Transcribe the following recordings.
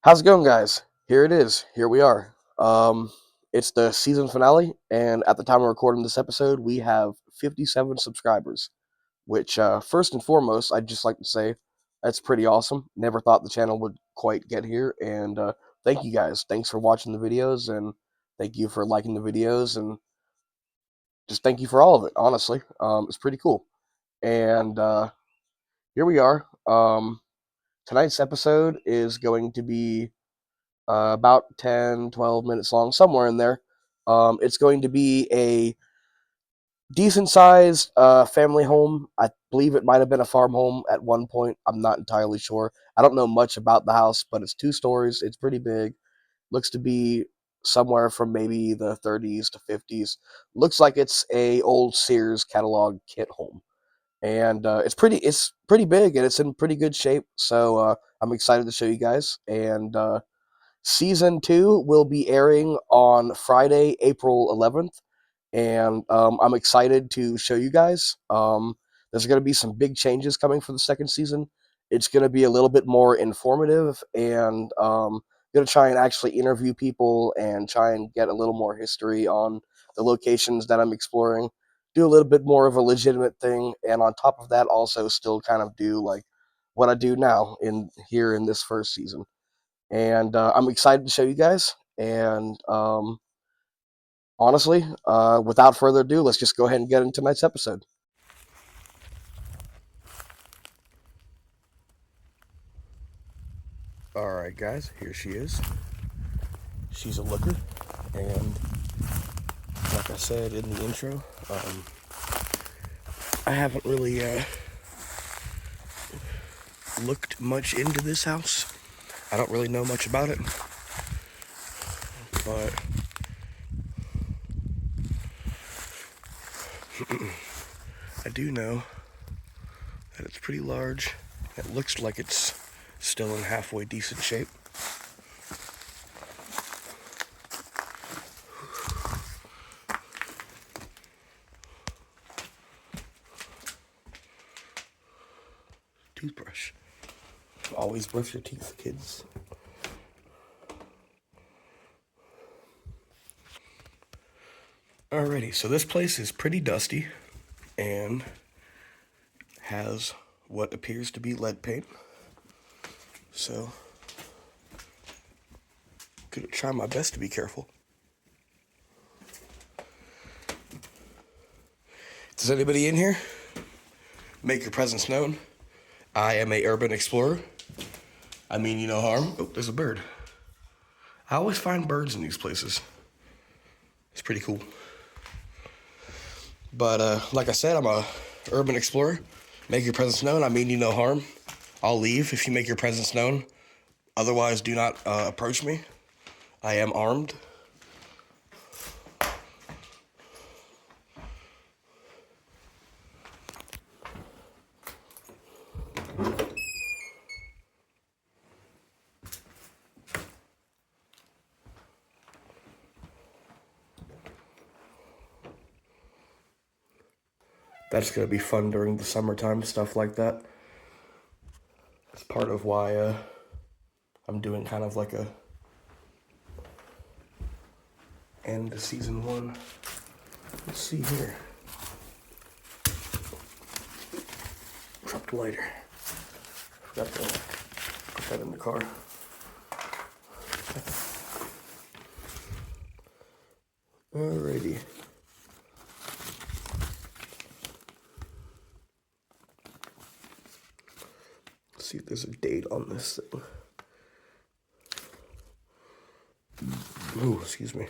How's it going, guys? Here it is. Here we are. It's the season finale, and at the time of recording this episode, we have 57 subscribers. Which, first and foremost, I'd just like to say that's pretty awesome. Never thought the channel would quite get here, and thank you guys. Thanks for watching the videos, and thank you for liking the videos, and just thank you for all of it. Honestly, it's pretty cool. And here we are. Tonight's episode is going to be about 10, 12 minutes long, somewhere in there. It's going to be a decent sized family home. I believe it might have been a farm home at one point. I'm not entirely sure. I don't know much about the house, but it's 2 stories. It's pretty big. Looks to be somewhere from maybe the 30s to 50s. Looks like it's a old Sears catalog kit home. And it's pretty big and it's in pretty good shape. So I'm excited to show you guys. And Season 2 will be airing on Friday, April 11th, and I'm excited to show you guys. There's going to be some big changes coming for the second season. It's going to be a little bit more informative, and going to try and actually interview people and try and get a little more history on the locations that I'm exploring. Do a little bit more of a legitimate thing, and on top of that, also still kind of do like what I do now in this first season. And I'm excited to show you guys. And honestly, without further ado, let's just go ahead and get into tonight's episode. All right, guys, here she is. She's a looker, and like I said in the intro, I haven't really looked much into this house. I don't really know much about it, but I do know that it's pretty large. It looks like it's still in halfway decent shape. Toothbrush. Always brush your teeth, kids. Alrighty, so this place is pretty dusty and has what appears to be lead paint. So, gonna try my best to be careful. If there's anybody in here, make your presence known. I am a urban explorer. I mean you no harm. Oh, there's a bird. I always find birds in these places. It's pretty cool. But like I said, I'm a urban explorer. Make your presence known. I mean you no harm. I'll leave if you make your presence known. Otherwise, do not approach me. I am armed. That's going to be fun during the summertime, stuff like that. That's part of why I'm doing kind of like a end to season 1. Let's see here. Dropped a lighter. Forgot to put that in the car. Alrighty. Let's see if there's a date on this thing. Ooh, excuse me.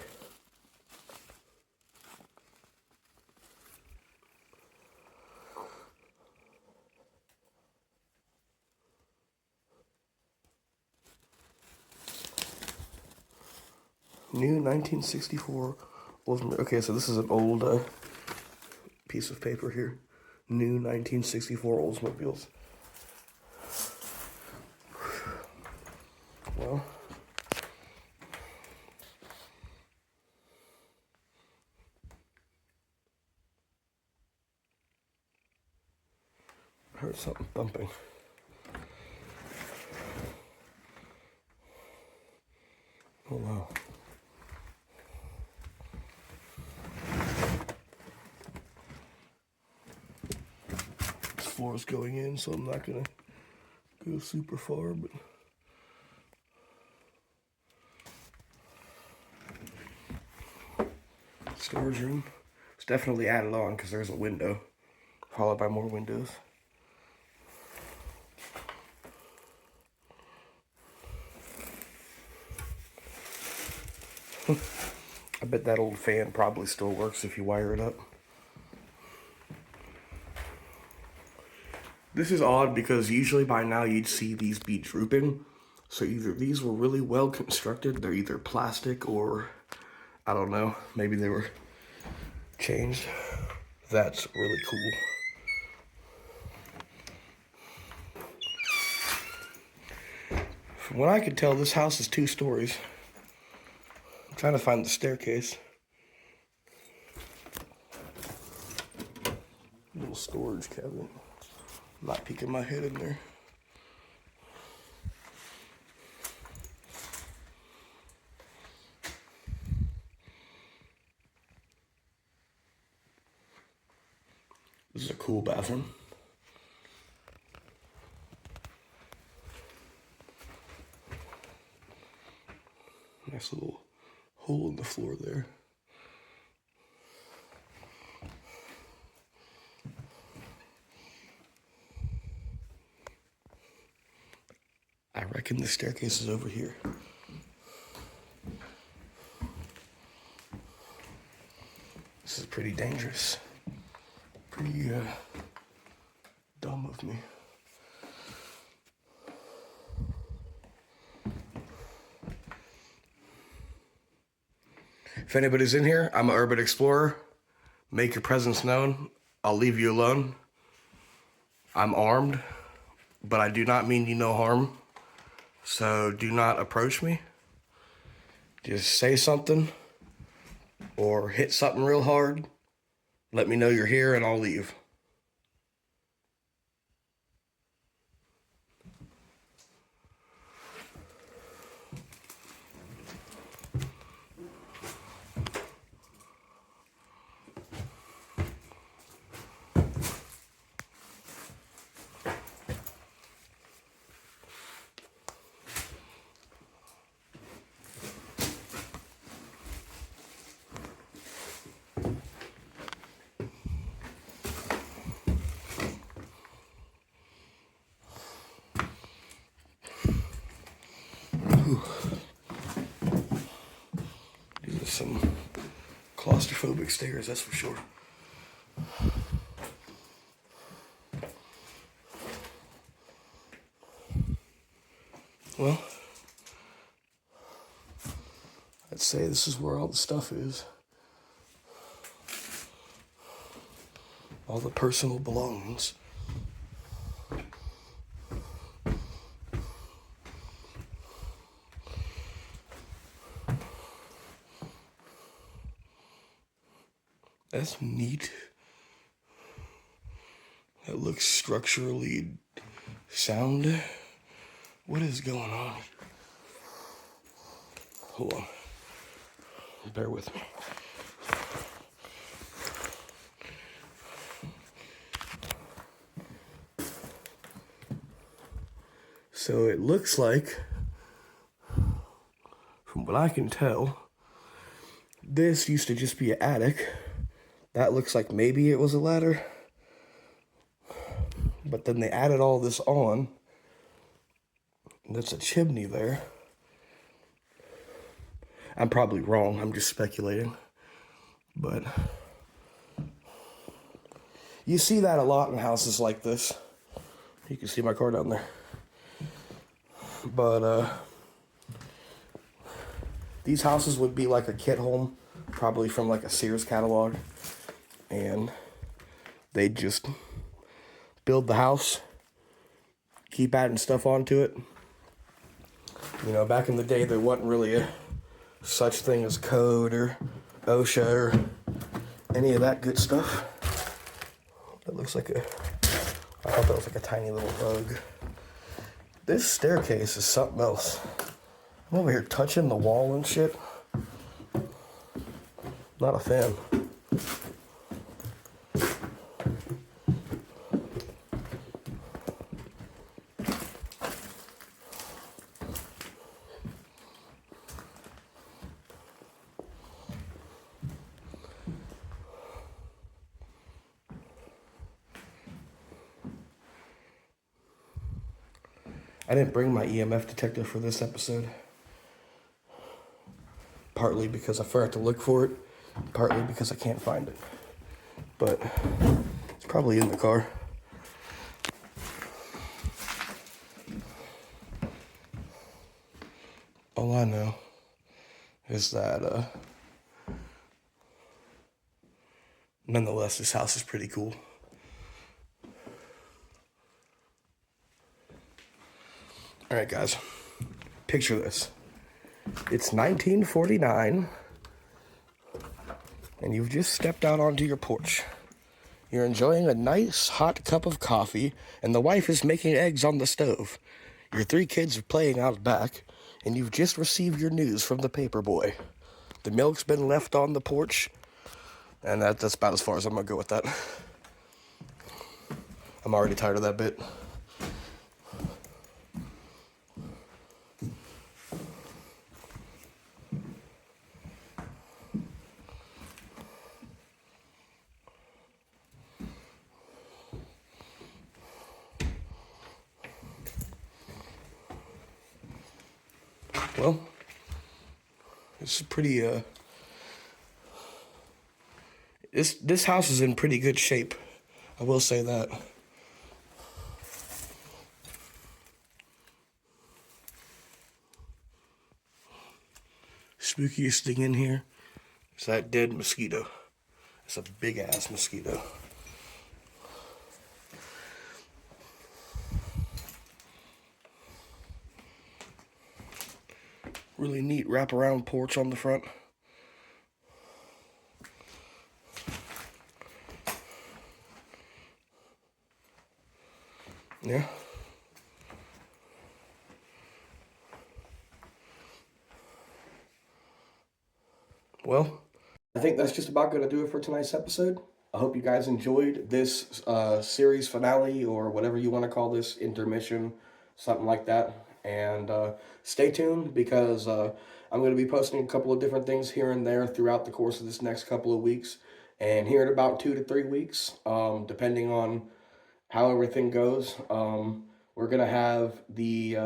New 1964 Oldsmobile. Okay, so this is an old piece of paper here. New 1964 Oldsmobiles. Well, I heard something bumping. Oh wow. This floor is going in, so I'm not gonna go super far, but storage room. It's definitely added on because there's a window, followed by more windows. I bet that old fan probably still works if you wire it up. This is odd because usually by now you'd see these be drooping. So either these were really well constructed, they're either plastic or, I don't know, maybe they were changed. That's really cool. From what I could tell, this house is 2 stories. I'm trying to find the staircase. Little storage cabinet. I'm not peeking my head in there. This is a cool bathroom. Nice little hole in the floor there. I reckon the staircase is over here. This is pretty dangerous. Pretty dumb of me. If anybody's in here, I'm an urban explorer. Make your presence known. I'll leave you alone. I'm armed, but I do not mean you no harm. So do not approach me. Just say something or hit something real hard. Let me know you're here and I'll leave. These are some claustrophobic stairs, that's for sure. Well, I'd say this is where all the stuff is. All the personal belongings. That's neat. That looks structurally sound. What is going on? Hold on. Bear with me. So it looks like, from what I can tell, this used to just be an attic. That looks like maybe it was a ladder. But then they added all this on. That's a chimney there. I'm probably wrong, I'm just speculating. But you see that a lot in houses like this. You can see my car down there. But these houses would be like a kit home, probably from like a Sears catalog. And they just build the house, keep adding stuff onto it. You know, back in the day, there wasn't really a such thing as code or OSHA or any of that good stuff. That looks like I thought that was like a tiny little bug. This staircase is something else. I'm over here touching the wall and shit. Not a fan. I didn't bring my EMF detector for this episode. Partly because I forgot to look for it, partly because I can't find it. But it's probably in the car. All I know is that, nonetheless, this house is pretty cool. All right, guys, picture this. It's 1949, and you've just stepped out onto your porch. You're enjoying a nice hot cup of coffee, and the wife is making eggs on the stove. Your 3 kids are playing out back, and you've just received your news from the paper boy. The milk's been left on the porch, and that's about as far as I'm gonna go with that. I'm already tired of that bit. Well, this is pretty, this house is in pretty good shape. I will say that. Spookiest thing in here is that dead mosquito. It's a big ass mosquito. Really neat wraparound porch on the front. Yeah. Well, I think that's just about going to do it for tonight's episode. I hope you guys enjoyed this series finale, or whatever you want to call this, intermission, something like that. And stay tuned, because I'm going to be posting a couple of different things here and there throughout the course of this next couple of weeks. And here in about 2 to 3 weeks, depending on how everything goes, we're going to have the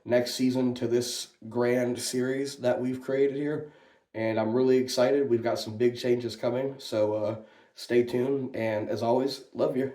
next season to this grand series that we've created here. And I'm really excited. We've got some big changes coming, so stay tuned. And as always, love you.